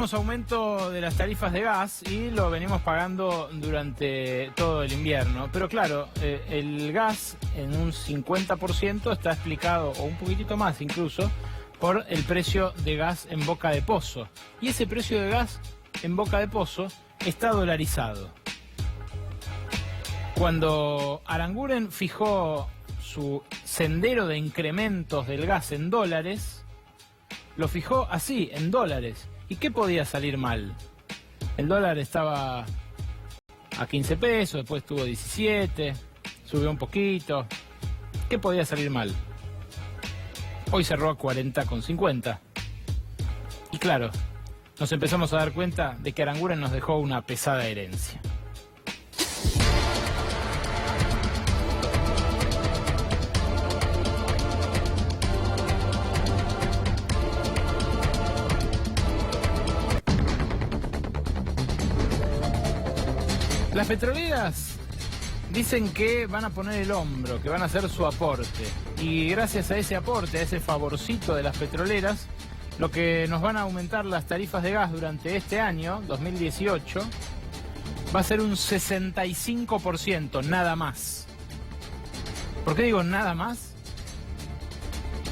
tenemos aumento de las tarifas de gas y lo venimos pagando durante todo el invierno. Pero claro, el gas en un 50% está explicado, o un poquitito más incluso, por el precio de gas en boca de pozo. Y ese precio de gas en boca de pozo está dolarizado. Cuando Aranguren fijó su sendero de incrementos del gas en dólares, lo fijó así, en dólares. ¿Y qué podía salir mal? El dólar estaba a 15 pesos, después estuvo 17, subió un poquito. ¿Qué podía salir mal? Hoy cerró a 40,50. Y claro, nos empezamos a dar cuenta de que Aranguren nos dejó una pesada herencia. Las petroleras dicen que van a poner el hombro, que van a hacer su aporte. Y gracias a ese aporte, a ese favorcito de las petroleras, lo que nos van a aumentar las tarifas de gas durante este año, 2018, va a ser un 65%, nada más. ¿Por qué digo nada más?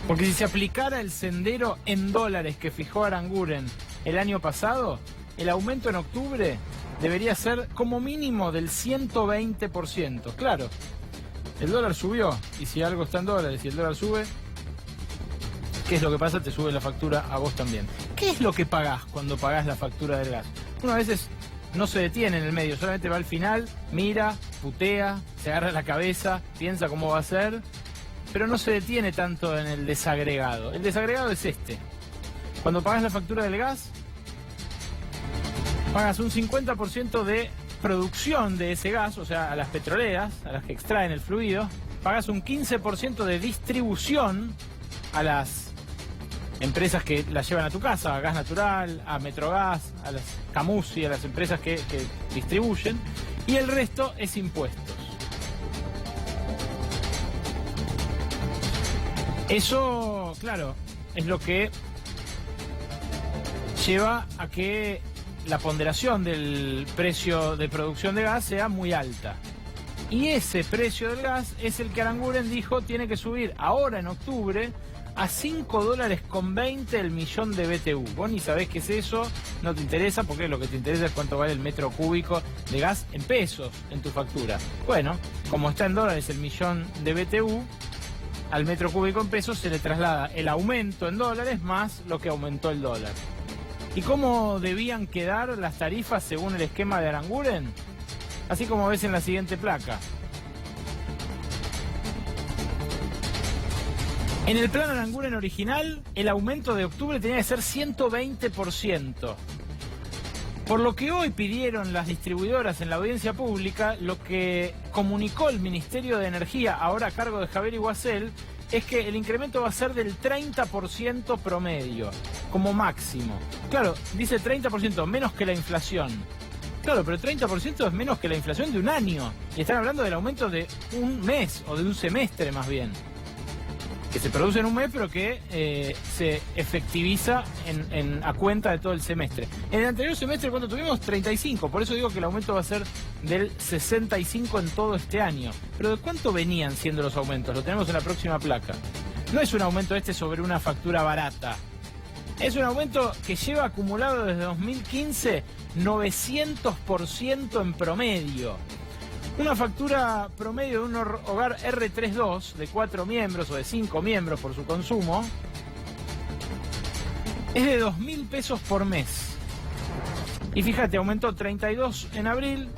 Porque si se aplicara el sendero en dólares que fijó Aranguren el año pasado, el aumento en octubre debería ser como mínimo del 120%. Claro, el dólar subió, y si algo está en dólares y el dólar sube, ¿qué es lo que pasa? Te sube la factura a vos también. ¿Qué es lo que pagás cuando pagás la factura del gas? Uno a veces no se detiene en el medio, solamente va al final, mira, putea, se agarra la cabeza, piensa cómo va a ser, pero no se detiene tanto en el desagregado. El desagregado es este. Cuando pagás la factura del gas, pagas un 50% de producción de ese gas, o sea, a las petroleras, a las que extraen el fluido. Pagas un 15% de distribución a las empresas que la llevan a tu casa, a Gas Natural, a Metrogas, a las Camusi, a las empresas que distribuyen. Y el resto es impuestos. Eso, claro, es lo que lleva a que la ponderación del precio de producción de gas sea muy alta. Y ese precio del gas es el que Aranguren dijo tiene que subir ahora en octubre a $5.20 el millón de BTU. Vos ni sabés qué es eso, no te interesa, porque lo que te interesa es cuánto vale el metro cúbico de gas en pesos en tu factura. Bueno, como está en dólares el millón de BTU, al metro cúbico en pesos se le traslada el aumento en dólares más lo que aumentó el dólar. ¿Y cómo debían quedar las tarifas según el esquema de Aranguren? Así como ves en la siguiente placa. En el plan Aranguren original, el aumento de octubre tenía que ser 120%. Por lo que hoy pidieron las distribuidoras en la audiencia pública, lo que comunicó el Ministerio de Energía, ahora a cargo de Javier Iguacel, es que el incremento va a ser del 30% promedio, como máximo. Claro, dice 30%, menos que la inflación. Claro, pero 30% es menos que la inflación de un año. Y están hablando del aumento de un mes, o de un semestre más bien. Que se produce en un mes, pero que se efectiviza a cuenta de todo el semestre. En el anterior semestre, ¿cuánto tuvimos? 35. Por eso digo que el aumento va a ser del 65 en todo este año. Pero ¿de cuánto venían siendo los aumentos? Lo tenemos en la próxima placa. No es un aumento sobre una factura barata. Es un aumento que lleva acumulado desde 2015 900% en promedio. Una factura promedio de un hogar R32 de 4 miembros o de 5 miembros por su consumo es de 2.000 pesos por mes. Y fíjate, aumentó 32 en abril,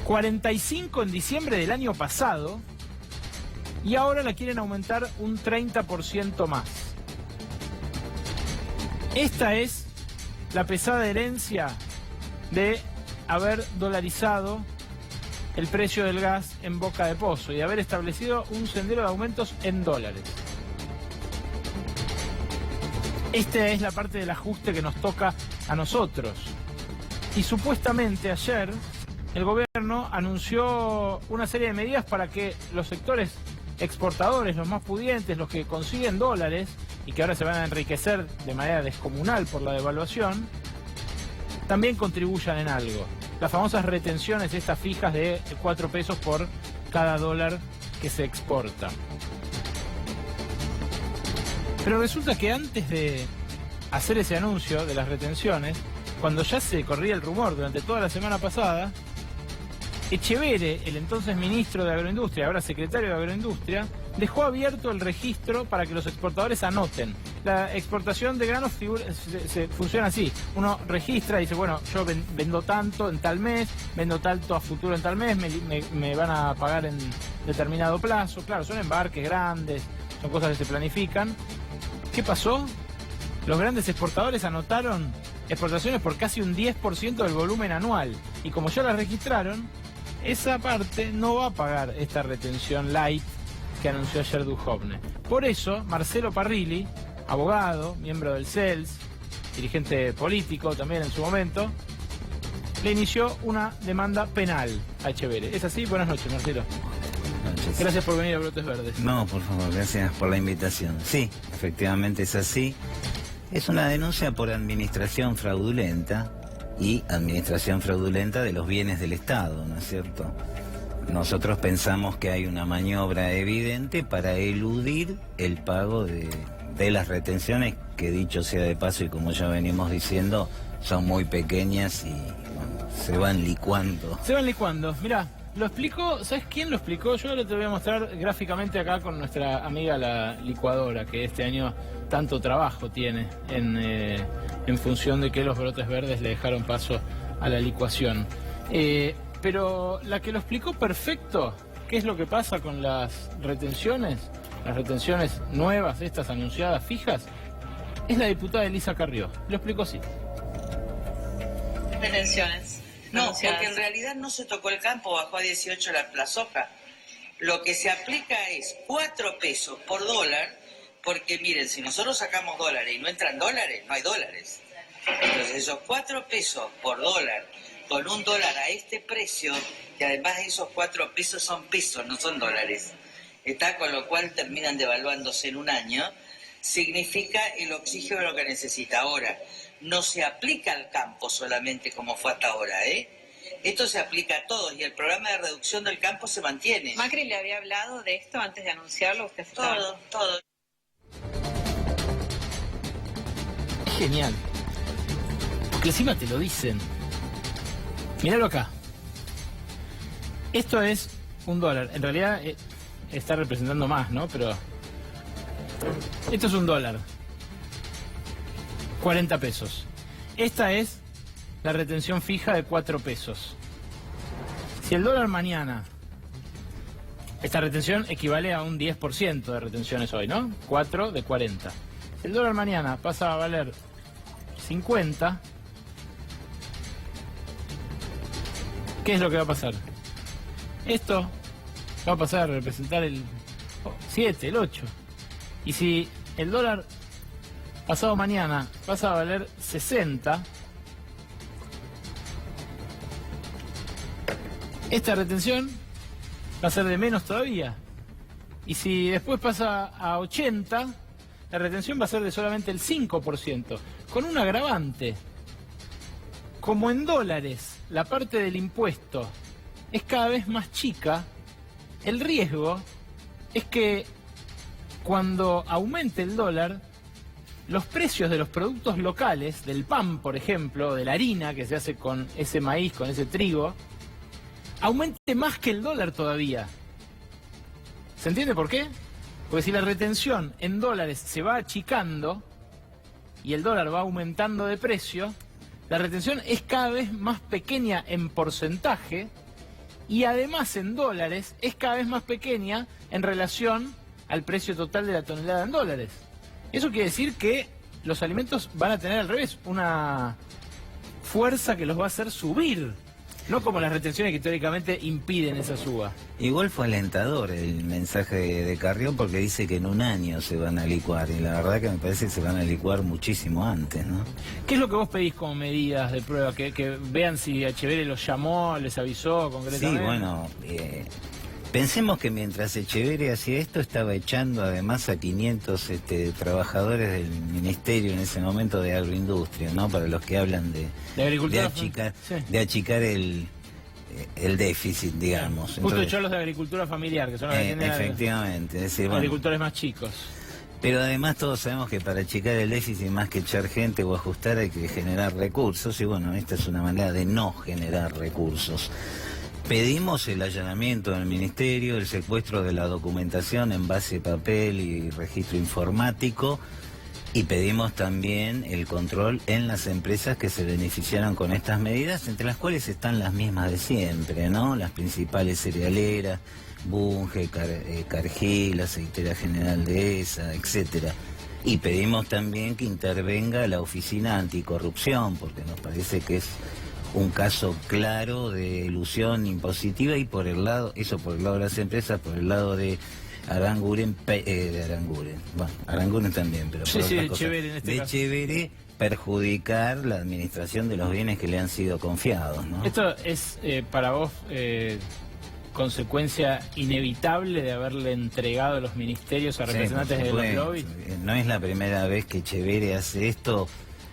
45 en diciembre del año pasado y ahora la quieren aumentar un 30% más. Esta es la pesada herencia de haber dolarizado el precio del gas en boca de pozo y haber establecido un sendero de aumentos en dólares. Esta es la parte del ajuste que nos toca a nosotros. Y supuestamente ayer el gobierno anunció una serie de medidas para que los sectores exportadores, los más pudientes, los que consiguen dólares y que ahora se van a enriquecer de manera descomunal por la devaluación, también contribuyan en algo. Las famosas retenciones estas fijas de 4 pesos por cada dólar que se exporta. Pero resulta que antes de hacer ese anuncio de las retenciones, cuando ya se corría el rumor durante toda la semana pasada, Etcheverry, el entonces ministro de Agroindustria, ahora secretario de Agroindustria, dejó abierto el registro para que los exportadores anoten. La exportación de granos funciona así. Uno registra y dice, bueno, yo vendo tanto en tal mes, vendo tanto a futuro en tal mes, me van a pagar en determinado plazo. Claro, son embarques grandes, son cosas que se planifican. ¿Qué pasó? Los grandes exportadores anotaron exportaciones por casi un 10% del volumen anual. Y como ya las registraron, esa parte no va a pagar esta retención light que anunció ayer Duhovne. Por eso, Marcelo Parrilli, abogado, miembro del CELS, dirigente político también en su momento, le inició una demanda penal a Etcheverry. ¿Es así? Buenas noches, Marcelo. Gracias por venir a Brotes Verdes. No, por favor, gracias por la invitación. Sí, efectivamente es así. Es una denuncia por administración fraudulenta y administración fraudulenta de los bienes del Estado, ¿no es cierto? Nosotros pensamos que hay una maniobra evidente para eludir el pago de las retenciones, que dicho sea de paso y como ya venimos diciendo, son muy pequeñas y bueno, se van licuando. Se van licuando, mirá. Lo explicó, ¿sabes quién lo explicó? Yo ahora te voy a mostrar gráficamente acá con nuestra amiga la licuadora, que este año tanto trabajo tiene en función de que los brotes verdes le dejaron paso a la licuación. Pero la que lo explicó perfecto, ¿qué es lo que pasa con las retenciones nuevas, estas anunciadas, fijas? Es la diputada Elisa Carrió. Lo explicó así. Retenciones. No, porque en realidad no se tocó el campo, bajó a 18 la soja. Lo que se aplica es 4 pesos por dólar, porque miren, si nosotros sacamos dólares y no entran dólares, no hay dólares. Entonces esos 4 pesos por dólar, con un dólar a este precio, que además esos 4 pesos son pesos, no son dólares, está, con lo cual terminan devaluándose en un año, significa el oxígeno lo que necesita. Ahora, no se aplica al campo solamente como fue hasta ahora, ¿eh? Esto se aplica a todos y el programa de reducción del campo se mantiene. ¿Macri le había hablado de esto antes de anunciarlo? ¿Usted todo. Es genial. Porque encima te lo dicen. Míralo acá. Esto es $1. En realidad está representando más, ¿no? Pero esto es $1. 40 pesos. Esta es la retención fija de 4 pesos. Si el dólar mañana, esta retención equivale a un 10% de retenciones hoy, ¿no? 4 de 40. Si el dólar mañana pasa a valer 50, ¿qué es lo que va a pasar? Esto va a pasar a representar el 7, el 8. Y si el dólar pasado mañana pasa a valer 60, esta retención va a ser de menos todavía. Y si después pasa a 80, la retención va a ser de solamente el 5%, con un agravante. Como en dólares la parte del impuesto es cada vez más chica, el riesgo es que cuando aumente el dólar, los precios de los productos locales, del pan, por ejemplo, de la harina que se hace con ese maíz, con ese trigo, aumente más que el dólar todavía. ¿Se entiende por qué? Porque si la retención en dólares se va achicando y el dólar va aumentando de precio, la retención es cada vez más pequeña en porcentaje y además en dólares es cada vez más pequeña en relación al precio total de la tonelada en dólares. Eso quiere decir que los alimentos van a tener al revés una fuerza que los va a hacer subir, no como las retenciones que teóricamente impiden esa suba. Igual fue alentador el mensaje de Carrió porque dice que en un año se van a licuar y la verdad que me parece que se van a licuar muchísimo antes, ¿no? ¿Qué es lo que vos pedís como medidas de prueba? Que vean si Etcheverry los llamó, les avisó concretamente. Sí, bueno, Pensemos que mientras Echeverri hacía esto, estaba echando además a 500 trabajadores del ministerio en ese momento de agroindustria, ¿no? Para los que hablan de achicar, sí, de achicar el déficit, digamos. Justo entonces, echó los de agricultura familiar, que son los que tienen efectivamente, es decir, agricultores más chicos. Pero además todos sabemos que para achicar el déficit, más que echar gente o ajustar, hay que generar recursos, y bueno, esta es una manera de no generar recursos. Pedimos el allanamiento del ministerio, el secuestro de la documentación en base papel y registro informático, y pedimos también el control en las empresas que se beneficiaron con estas medidas, entre las cuales están las mismas de siempre, ¿no? Las principales cerealeras, Bunge, Cargill, Aceitera General Dehesa, etcétera. Y pedimos también que intervenga la Oficina Anticorrupción, porque nos parece que es un caso claro de elusión impositiva, y por el lado de las empresas, por el lado de Aranguren, bueno, Aranguren también, pero por otras cosas, Echeverri, perjudicar la administración de los bienes que le han sido confiados, ¿no? Esto es para vos consecuencia inevitable de haberle entregado los ministerios a representantes de los lobbies. No es la primera vez que Echeverri hace esto.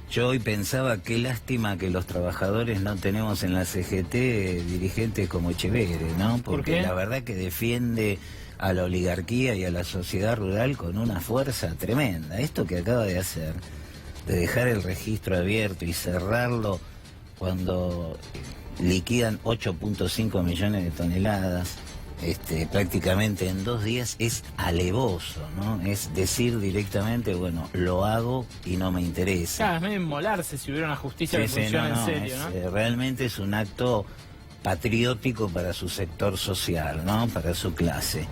Yo hoy pensaba, qué lástima que los trabajadores no tenemos en la CGT dirigentes como Echeverri, ¿no? Porque la verdad que defiende a la oligarquía y a la sociedad rural con una fuerza tremenda. Esto que acaba de hacer, de dejar el registro abierto y cerrarlo cuando liquidan 8.5 millones de toneladas, prácticamente en 2 días, es alevoso, ¿no? Es decir directamente, bueno, lo hago y no me interesa. Claro, es medio inmolarse si hubiera una justicia que funciona en serio, ¿no? Realmente es un acto patriótico para su sector social, ¿no? Para su clase.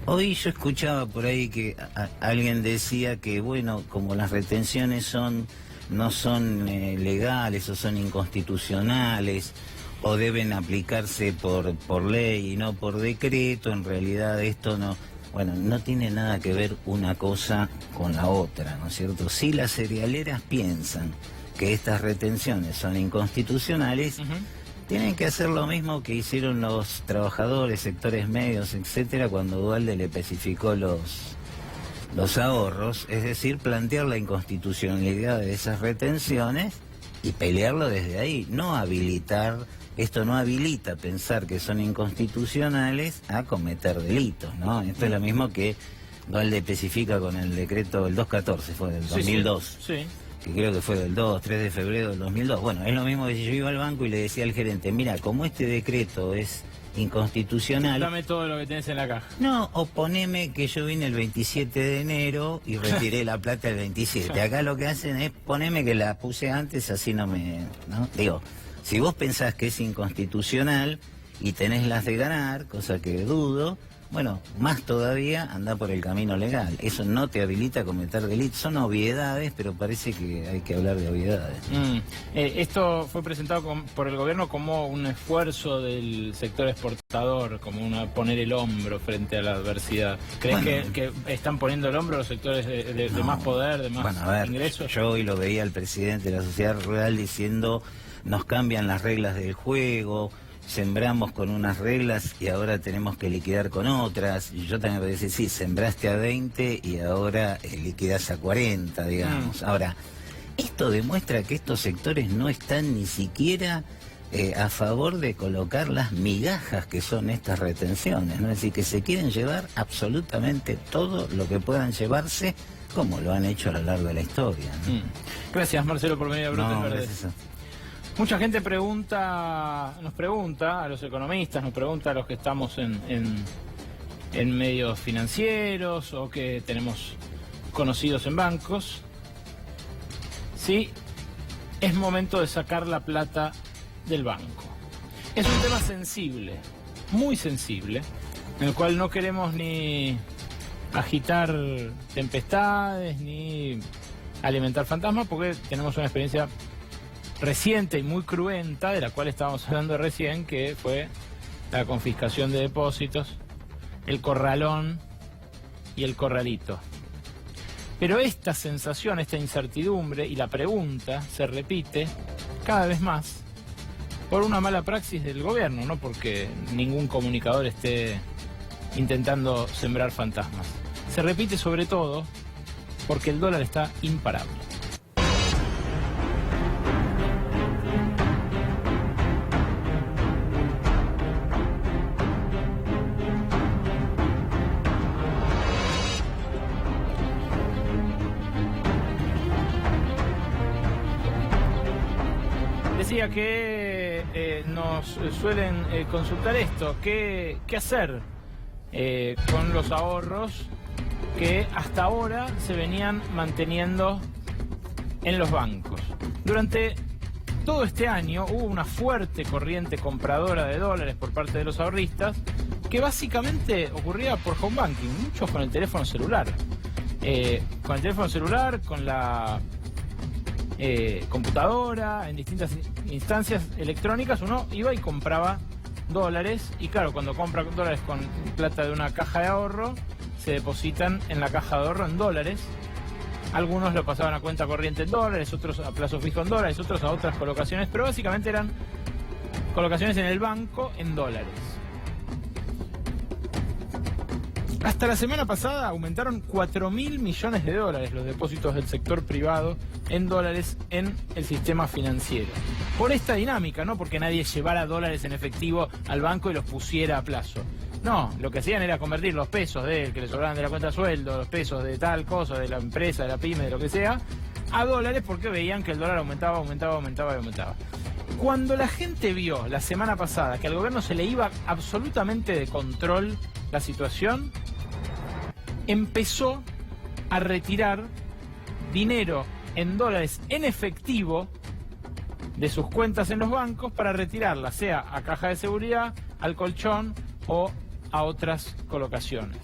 Hoy yo escuchaba por ahí que alguien decía que, bueno, como las retenciones no son legales o son inconstitucionales, o deben aplicarse por ley y no por decreto, en realidad esto no tiene nada que ver una cosa con la otra, ¿no es cierto? Si las cerealeras piensan que estas retenciones son inconstitucionales, tienen que hacer lo mismo que hicieron los trabajadores, sectores medios, etcétera, cuando Duhalde le especificó los ahorros, es decir, plantear la inconstitucionalidad de esas retenciones y pelearlo desde ahí, no habilitar. Esto no habilita pensar que son inconstitucionales a cometer delitos, ¿no? Esto es lo mismo que Duhalde especifica con el decreto del 214, fue del 2002, sí. Que creo que fue del 3 de febrero del 2002. Bueno, es lo mismo que si yo iba al banco y le decía al gerente, mira, como este decreto es inconstitucional, dame todo lo que tenés en la caja. No, o poneme que yo vine el 27 de enero y retiré la plata el 27. Acá lo que hacen es poneme que la puse antes, así no. Digo, si vos pensás que es inconstitucional y tenés las de ganar, cosa que dudo, bueno, más todavía anda por el camino legal. Eso no te habilita a cometer delitos. Son obviedades, pero parece que hay que hablar de obviedades. Esto fue presentado por el gobierno como un esfuerzo del sector exportador, como poner el hombro frente a la adversidad. ¿Crees que están poniendo el hombro los sectores de más poder, de más ingresos? Yo hoy lo veía al presidente de la sociedad rural diciendo, nos cambian las reglas del juego, sembramos con unas reglas y ahora tenemos que liquidar con otras. Y yo también voy a decir, sí, sembraste a 20 y ahora liquidás a 40, digamos. Ahora, esto demuestra que estos sectores no están ni siquiera a favor de colocar las migajas que son estas retenciones, ¿no? Es decir, que se quieren llevar absolutamente todo lo que puedan llevarse, como lo han hecho a lo largo de la historia, ¿no? Gracias, Marcelo, por venir a Brotes Verdes. Gracias. Mucha gente nos pregunta a los economistas, nos pregunta a los que estamos en medios financieros o que tenemos conocidos en bancos, si es momento de sacar la plata del banco. Es un tema sensible, muy sensible, en el cual no queremos ni agitar tempestades ni alimentar fantasmas, porque tenemos una experiencia reciente y muy cruenta, de la cual estábamos hablando recién, que fue la confiscación de depósitos, el corralón y el corralito. Pero esta sensación, esta incertidumbre y la pregunta se repite cada vez más por una mala praxis del gobierno, no porque ningún comunicador esté intentando sembrar fantasmas. Se repite sobre todo porque el dólar está imparable. Decía que nos suelen consultar esto, qué hacer con los ahorros que hasta ahora se venían manteniendo en los bancos. Durante todo este año hubo una fuerte corriente compradora de dólares por parte de los ahorristas que básicamente ocurría por home banking, muchos con el teléfono celular. Con el teléfono celular, con la computadora, en distintas instancias electrónicas, uno iba y compraba dólares, y claro, cuando compra dólares con plata de una caja de ahorro, se depositan en la caja de ahorro en dólares. Algunos lo pasaban a cuenta corriente en dólares, otros a plazo fijo en dólares, otros a otras colocaciones, pero básicamente eran colocaciones en el banco en dólares. Hasta la semana pasada aumentaron 4.000 millones de dólares los depósitos del sector privado en dólares en el sistema financiero. Por esta dinámica, no porque nadie llevara dólares en efectivo al banco y los pusiera a plazo. No, lo que hacían era convertir los pesos que les sobraban de la cuenta de sueldo, los pesos de tal cosa, de la empresa, de la pyme, de lo que sea, a dólares porque veían que el dólar aumentaba. Cuando la gente vio la semana pasada que al gobierno se le iba absolutamente de control la situación, empezó a retirar dinero en dólares en efectivo de sus cuentas en los bancos para retirarla, sea a caja de seguridad, al colchón o a otras colocaciones.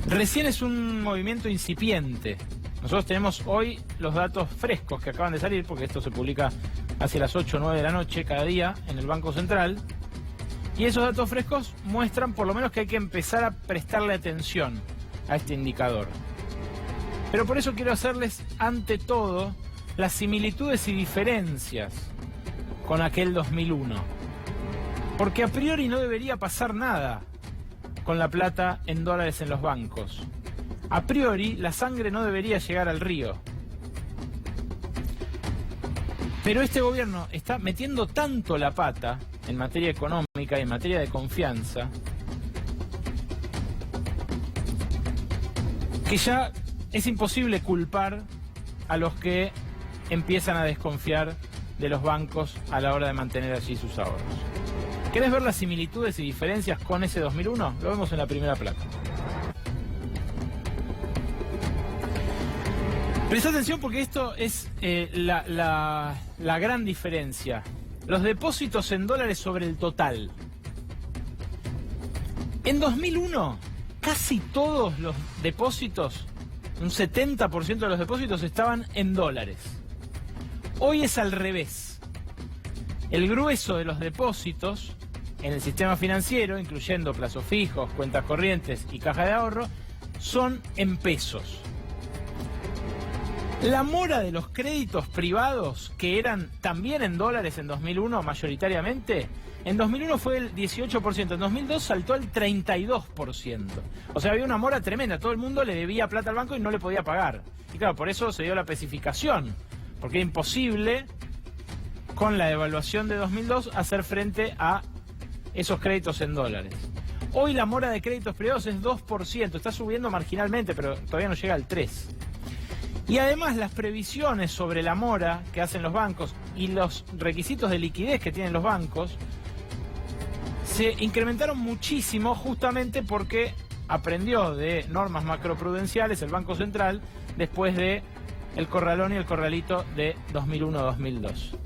Recién es un movimiento incipiente. Nosotros tenemos hoy los datos frescos que acaban de salir, porque esto se publica hacia las 8 o 9 de la noche cada día en el Banco Central. Y esos datos frescos muestran por lo menos que hay que empezar a prestarle atención a este indicador. Pero por eso quiero hacerles, ante todo, las similitudes y diferencias con aquel 2001. Porque a priori no debería pasar nada con la plata en dólares en los bancos. A priori la sangre no debería llegar al río. Pero este gobierno está metiendo tanto la pata en materia económica y en materia de confianza que ya es imposible culpar a los que empiezan a desconfiar de los bancos a la hora de mantener allí sus ahorros. ¿Querés ver las similitudes y diferencias con ese 2001? Lo vemos en la primera placa. Presta atención porque esto es la gran diferencia. Los depósitos en dólares sobre el total. En 2001, casi todos los depósitos, un 70% de los depósitos estaban en dólares. Hoy es al revés. El grueso de los depósitos en el sistema financiero, incluyendo plazos fijos, cuentas corrientes y caja de ahorro, son en pesos. La mora de los créditos privados, que eran también en dólares en 2001 mayoritariamente, en 2001 fue el 18%, en 2002 saltó al 32%. O sea, había una mora tremenda, todo el mundo le debía plata al banco y no le podía pagar. Y claro, por eso se dio la especificación, porque era imposible, con la devaluación de 2002, hacer frente a esos créditos en dólares. Hoy la mora de créditos privados es 2%, está subiendo marginalmente, pero todavía no llega al 3%. Y además las previsiones sobre la mora que hacen los bancos y los requisitos de liquidez que tienen los bancos se incrementaron muchísimo justamente porque aprendió de normas macroprudenciales el Banco Central después de el corralón y el corralito de 2001-2002.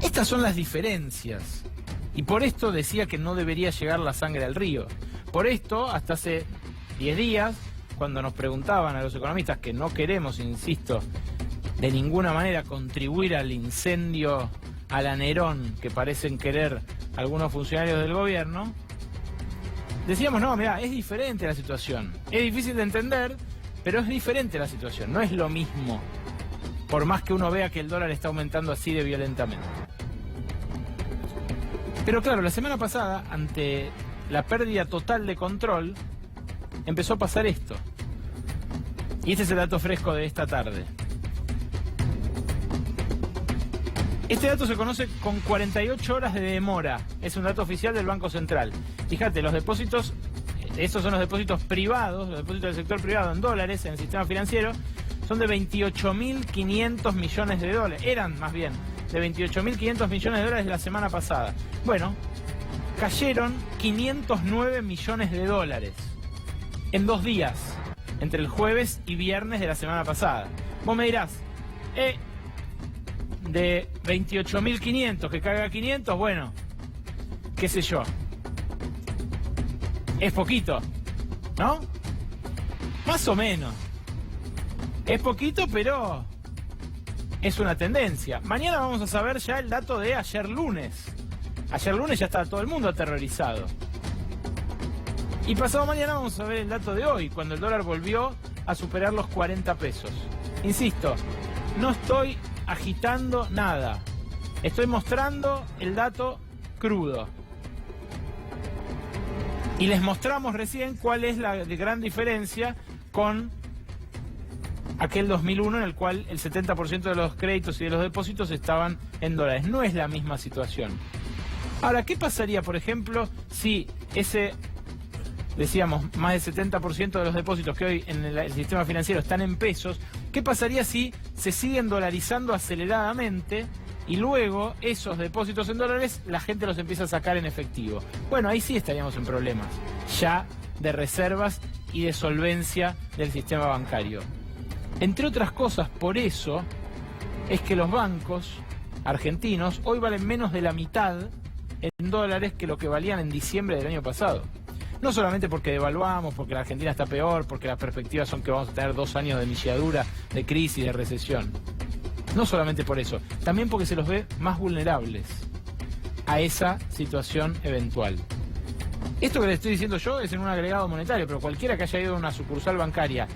Estas son las diferencias y por esto decía que no debería llegar la sangre al río. Por esto, hasta hace 10 días, cuando nos preguntaban a los economistas, que no queremos, insisto, de ninguna manera contribuir al incendio, al anerón que parecen querer algunos funcionarios del gobierno, decíamos, no, mirá, es diferente la situación. Es difícil de entender, pero es diferente la situación, no es lo mismo. por más que uno vea que el dólar está aumentando así de violentamente. Pero claro, la semana pasada, ante la pérdida total de control, empezó a pasar esto. Y este es el dato fresco de esta tarde. Este dato se conoce con 48 horas de demora. Es un dato oficial del Banco Central. Fíjate, los depósitos, estos son los depósitos privados, los depósitos del sector privado en dólares en el sistema financiero, son de 28.500 millones de dólares. Eran, más bien, de 28.500 millones de dólares la semana pasada. Bueno, cayeron 509 millones de dólares en 2 días, entre el jueves y viernes de la semana pasada. Vos me dirás, de 28.500 que caiga 500, bueno, qué sé yo. Es poquito, ¿no? Más o menos. Es poquito, pero es una tendencia. Mañana vamos a saber ya el dato de ayer lunes. Ayer lunes ya estaba todo el mundo aterrorizado. Y pasado mañana vamos a ver el dato de hoy, cuando el dólar volvió a superar los 40 pesos. Insisto, no estoy agitando nada. Estoy mostrando el dato crudo. Y les mostramos recién cuál es la gran diferencia con aquel 2001 en el cual el 70% de los créditos y de los depósitos estaban en dólares. No es la misma situación. Ahora, ¿qué pasaría, por ejemplo, si ese, decíamos, más del 70% de los depósitos que hoy en el sistema financiero están en pesos? ¿Qué pasaría si se siguen dolarizando aceleradamente y luego esos depósitos en dólares la gente los empieza a sacar en efectivo? Bueno, ahí sí estaríamos en problemas ya de reservas y de solvencia del sistema bancario. Entre otras cosas, por eso es que los bancos argentinos hoy valen menos de la mitad en dólares que lo que valían en diciembre del año pasado. No solamente porque devaluamos, porque la Argentina está peor, porque las perspectivas son que vamos a tener 2 años de milladura, de crisis, de recesión. No solamente por eso, también porque se los ve más vulnerables a esa situación eventual. Esto que les estoy diciendo yo es en un agregado monetario, pero cualquiera que haya ido a una sucursal bancaria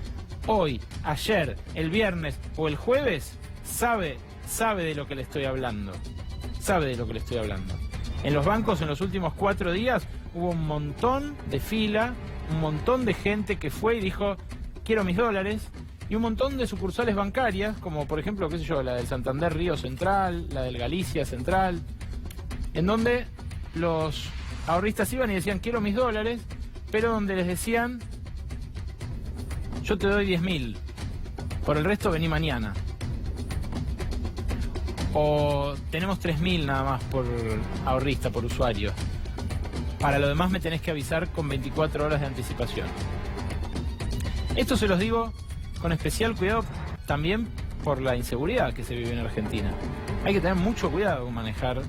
hoy, ayer, el viernes o el jueves, sabe de lo que le estoy hablando. Sabe de lo que le estoy hablando. En los bancos en los últimos 4 días hubo un montón de fila, un montón de gente que fue y dijo, quiero mis dólares, y un montón de sucursales bancarias, como por ejemplo, qué sé yo, la del Santander Río Central, la del Galicia Central, en donde los ahorristas iban y decían, quiero mis dólares, pero donde les decían, yo te doy 10.000, por el resto vení mañana. O tenemos 3.000 nada más por ahorrista, por usuario. Para lo demás me tenés que avisar con 24 horas de anticipación. Esto se los digo con especial cuidado también por la inseguridad que se vive en Argentina. Hay que tener mucho cuidado con manejar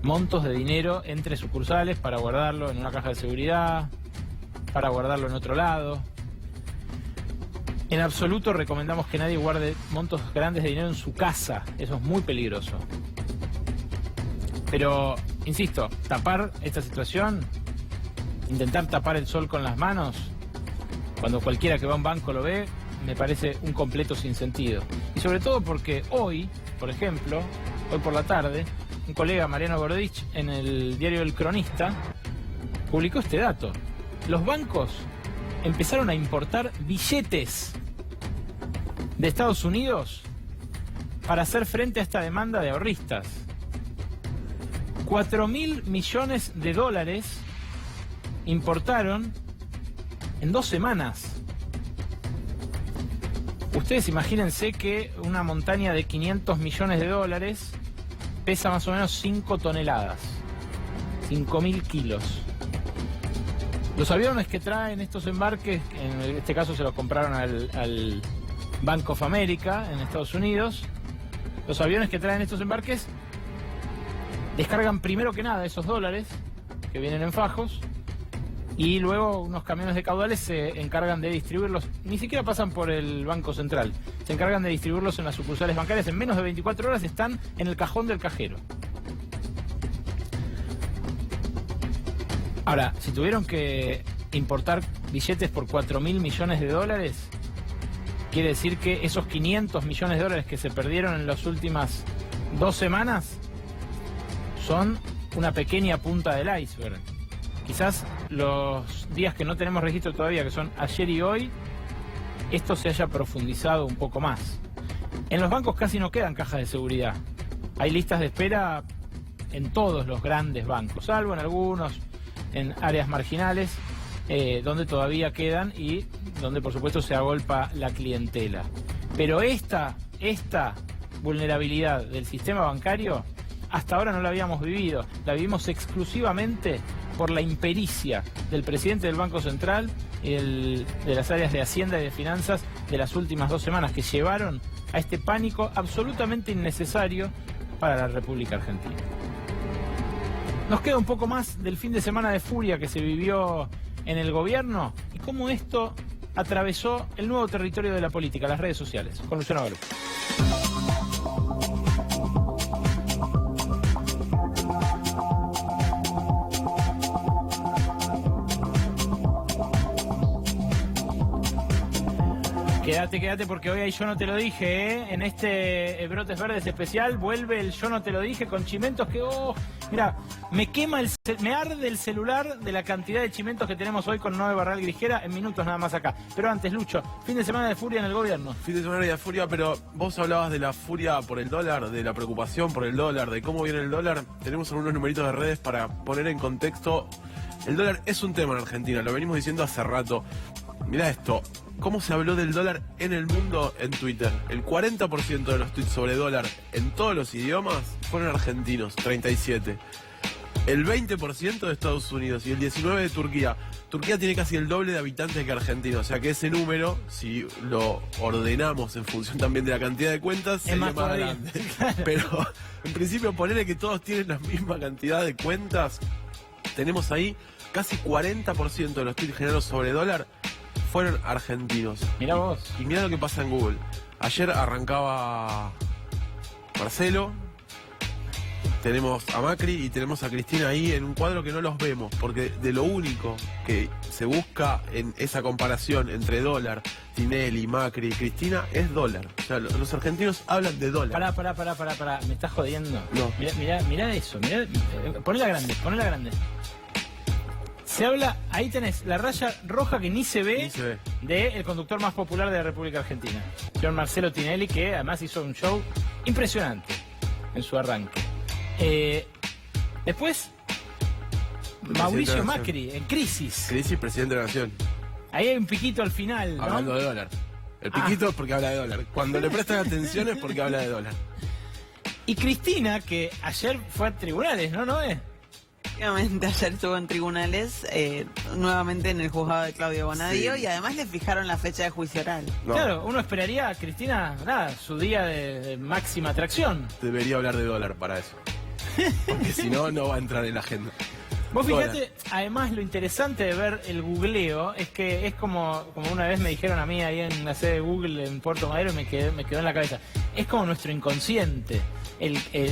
montos de dinero entre sucursales para guardarlo en una caja de seguridad, para guardarlo en otro lado. En absoluto recomendamos que nadie guarde montos grandes de dinero en su casa. Eso es muy peligroso. Pero, insisto, tapar esta situación, intentar tapar el sol con las manos, cuando cualquiera que va a un banco lo ve, me parece un completo sinsentido. Y sobre todo porque hoy, por ejemplo, hoy por la tarde, un colega, Mariano Gordich, en el diario El Cronista, publicó este dato. Los bancos empezaron a importar billetes de Estados Unidos para hacer frente a esta demanda de ahorristas. 4.000 millones de dólares importaron en 2 semanas. Ustedes imagínense que una montaña de 500 millones de dólares pesa más o menos 5 toneladas, 5.000 kilos. Los aviones que traen estos embarques, en este caso se los compraron al Bank of America en Estados Unidos, los aviones que traen estos embarques descargan primero que nada esos dólares que vienen en fajos y luego unos camiones de caudales se encargan de distribuirlos, ni siquiera pasan por el Banco Central, se encargan de distribuirlos en las sucursales bancarias. En menos de 24 horas están en el cajón del cajero. Ahora, si tuvieron que importar billetes por 4.000 millones de dólares, quiere decir que esos 500 millones de dólares que se perdieron en las últimas 2 semanas son una pequeña punta del iceberg. Quizás los días que no tenemos registro todavía, que son ayer y hoy, esto se haya profundizado un poco más. En los bancos casi no quedan cajas de seguridad. Hay listas de espera en todos los grandes bancos, salvo en algunos, en áreas marginales, donde todavía quedan y donde por supuesto se agolpa la clientela. Pero esta vulnerabilidad del sistema bancario, hasta ahora no la habíamos vivido. La vivimos exclusivamente por la impericia del presidente del Banco Central y de las áreas de Hacienda y de Finanzas de las últimas 2 semanas, que llevaron a este pánico absolutamente innecesario para la República Argentina. Nos queda un poco más del fin de semana de furia que se vivió en el gobierno y cómo esto atravesó el nuevo territorio de la política, las redes sociales, con Luciano Galup. Quédate porque hoy hay Yo No Te Lo Dije, ¿eh? En este Brotes Verdes especial vuelve el Yo No Te Lo Dije con chimentos que, mira, me arde el celular de la cantidad de chimentos que tenemos hoy con Noé Barral Grijera en minutos nada más acá. Pero antes, Lucho, fin de semana de furia en el gobierno. Fin de semana de furia, pero vos hablabas de la furia por el dólar, de la preocupación por el dólar, de cómo viene el dólar. Tenemos algunos numeritos de redes para poner en contexto. El dólar es un tema en Argentina, lo venimos diciendo hace rato. Mirá esto, ¿cómo se habló del dólar en el mundo en Twitter? El 40% de los tweets sobre dólar en todos los idiomas fueron argentinos, 37%. El 20% de Estados Unidos y el 19% de Turquía. Turquía tiene casi el doble de habitantes que Argentina, o sea que ese número, si lo ordenamos en función también de la cantidad de cuentas, sería más grande. Pero en principio ponerle que todos tienen la misma cantidad de cuentas, tenemos ahí casi 40% de los tweets generados sobre dólar fueron argentinos. Mirá vos. Y mirá lo que pasa en Google. Ayer arrancaba Marcelo, tenemos a Macri y tenemos a Cristina ahí en un cuadro que no los vemos, porque de lo único que se busca en esa comparación entre dólar, Tinelli, Macri y Cristina es dólar. O sea, los argentinos hablan de dólar. Pará, me estás jodiendo. No. Mirá eso, ponela grande. Se habla, ahí tenés la raya roja que ni se ve, del conductor más popular de la República Argentina, John Marcelo Tinelli, que además hizo un show impresionante en su arranque. Después, Mauricio Macri, en Crisis. Crisis, presidente de la Nación. Ahí hay un piquito al final, ¿no? Hablando de dólar. El piquito es porque habla de dólar. Cuando le prestan atención es porque habla de dólar. Y Cristina, que ayer fue a tribunales, ¿no, Noé? Efectivamente, ayer estuvo en tribunales, nuevamente en el juzgado de Claudio Bonadío, sí. Y además le fijaron la fecha de juicio oral. No. Claro, uno esperaría a Cristina, su día de máxima atracción. Debería hablar de dólar para eso. Porque si no, no va a entrar en la agenda. Vos fíjate, además lo interesante de ver el googleo es que es como una vez me dijeron a mí ahí en la sede de Google en Puerto Madero y me quedó en la cabeza. Es como nuestro inconsciente.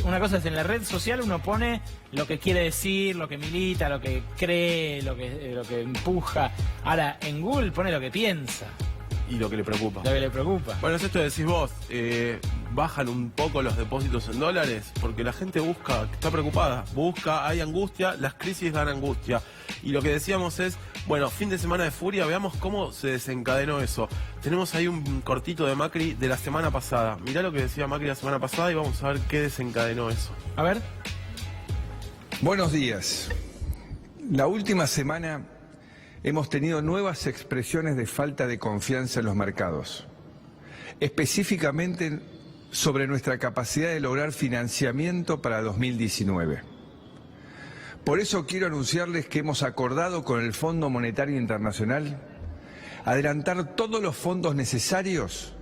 Una cosa es en la red social uno pone lo que quiere decir, lo que milita, lo que cree, lo que empuja. Ahora, en Google pone lo que piensa. Y lo que le preocupa. Lo que le preocupa. Bueno, es esto que decís vos. Bajan un poco los depósitos en dólares porque la gente está preocupada. Hay angustia, las crisis dan angustia. Y lo que decíamos es, bueno, fin de semana de furia, veamos cómo se desencadenó eso. Tenemos ahí un cortito de Macri de la semana pasada. Mirá lo que decía Macri la semana pasada y vamos a ver qué desencadenó eso. A ver. Buenos días. La última semana hemos tenido nuevas expresiones de falta de confianza en los mercados, específicamente sobre nuestra capacidad de lograr financiamiento para 2019. Por eso quiero anunciarles que hemos acordado con el Fondo Monetario Internacional adelantar todos los fondos necesarios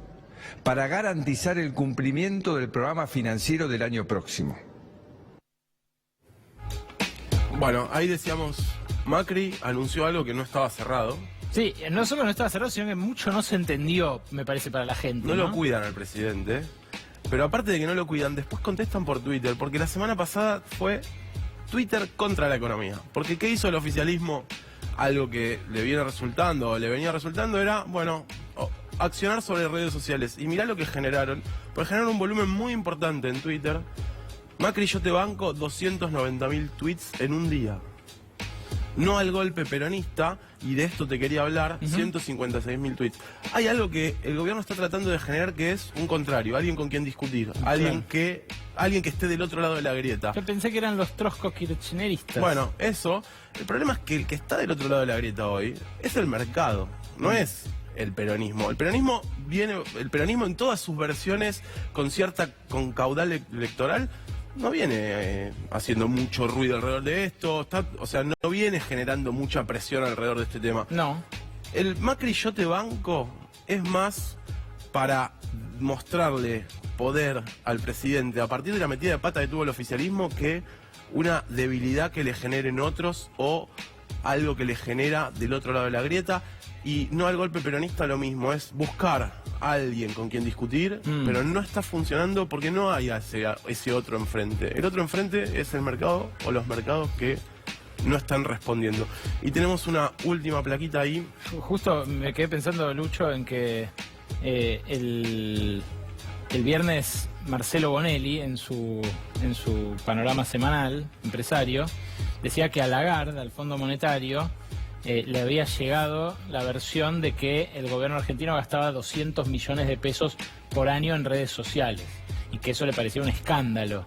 para garantizar el cumplimiento del programa financiero del año próximo. Bueno, ahí decíamos, Macri anunció algo que no estaba cerrado. Sí, no solo no estaba cerrado, sino que mucho no se entendió, me parece, para la gente. No lo cuidan al presidente, pero aparte de que no lo cuidan, después contestan por Twitter, porque la semana pasada fue Twitter contra la economía. Porque ¿qué hizo el oficialismo? Algo que le venía resultando era, bueno, accionar sobre redes sociales. Y mirá lo que generaron, porque generaron un volumen muy importante en Twitter. Macri, yo te banco 290.000 tweets en un día. No al golpe peronista, y de esto te quería hablar, 156.000 tweets. Hay algo que el gobierno está tratando de generar que es un contrario, alguien con quien discutir, alguien que esté del otro lado de la grieta. Yo pensé que eran los trotskos-kirchneristas. Bueno, eso, el problema es que el que está del otro lado de la grieta hoy es el mercado, no es el peronismo. El peronismo en todas sus versiones con caudal electoral, no viene haciendo mucho ruido alrededor de esto, no viene generando mucha presión alrededor de este tema. No. El Macri yo te banco es más para mostrarle poder al presidente a partir de la metida de pata que tuvo el oficialismo que una debilidad que le generen otros o algo que le genera del otro lado de la grieta. Y no al golpe peronista lo mismo, es buscar a alguien con quien discutir, pero no está funcionando porque no hay ese otro enfrente. El otro enfrente es el mercado o los mercados que no están respondiendo. Y tenemos una última plaquita ahí. Justo me quedé pensando, Lucho, en que el viernes Marcelo Bonelli, en su panorama semanal, empresario, decía que a Lagarde, al Fondo Monetario, le había llegado la versión de que el gobierno argentino gastaba 200 millones de pesos por año en redes sociales y que eso le parecía un escándalo.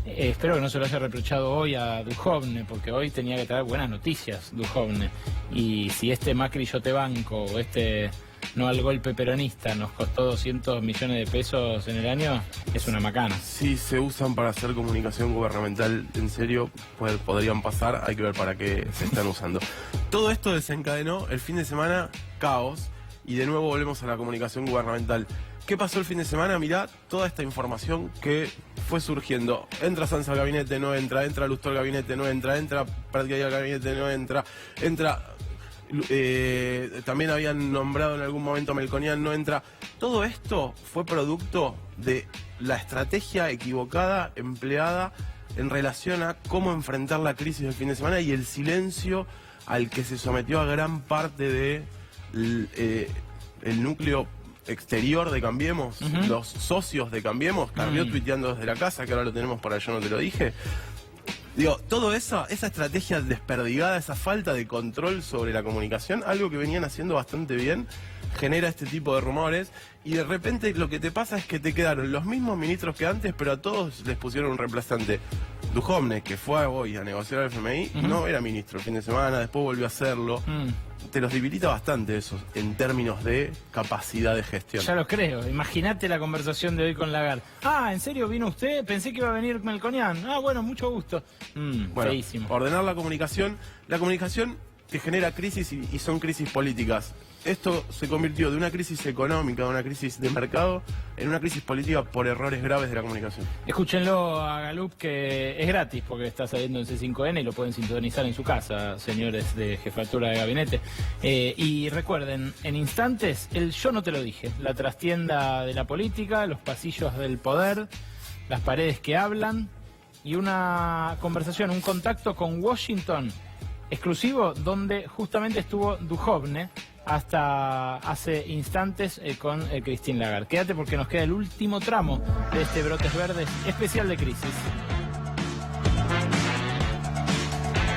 Espero que no se lo haya reprochado hoy a Duhovne, porque hoy tenía que traer buenas noticias Duhovne. Y si este Macri yo te banco o este no al golpe peronista nos costó 200 millones de pesos en el año, es una macana. Si se usan para hacer comunicación gubernamental en serio, pues podrían pasar, hay que ver para qué se están usando. Todo esto desencadenó el fin de semana caos y de nuevo volvemos a la comunicación gubernamental. ¿Qué pasó el fin de semana? Mirá toda esta información que fue surgiendo. Entra Sanz al gabinete, no entra. Entra Lustó al gabinete, no entra. Entra Pratgay al gabinete, no entra. También habían nombrado en algún momento a Melconian, no entra. Todo esto fue producto de la estrategia equivocada empleada en relación a cómo enfrentar la crisis del fin de semana y el silencio al que se sometió a gran parte de el núcleo exterior de Cambiemos, los socios de Cambiemos, Carrió tuiteando desde la casa, que ahora lo tenemos por allá, yo no te lo dije. Digo, todo esa estrategia desperdigada, esa falta de control sobre la comunicación, algo que venían haciendo bastante bien, genera este tipo de rumores y de repente lo que te pasa es que te quedaron los mismos ministros que antes, pero a todos les pusieron un reemplazante. Duhovne, que fue hoy a negociar al FMI, no era ministro el fin de semana, después volvió a hacerlo. Te los debilita bastante eso en términos de capacidad de gestión. Ya lo creo. Imagínate la conversación de hoy con Lagarde. Ah, ¿en serio vino usted? Pensé que iba a venir Melconian. Ah, bueno, mucho gusto. Bueno, feísimo. Ordenar la comunicación que genera crisis y son crisis políticas. Esto se convirtió de una crisis económica, de una crisis de mercado, en una crisis política por errores graves de la comunicación. Escúchenlo a Galup, que es gratis porque está saliendo en C5N y lo pueden sintonizar en su casa, señores de jefatura de gabinete. Y recuerden, en instantes, el Yo no te lo dije, la trastienda de la política, los pasillos del poder, las paredes que hablan y una conversación, un contacto con Washington exclusivo donde justamente estuvo Duhovne hasta hace instantes con Christine Lagarde. Quédate porque nos queda el último tramo de este Brotes Verdes especial de crisis.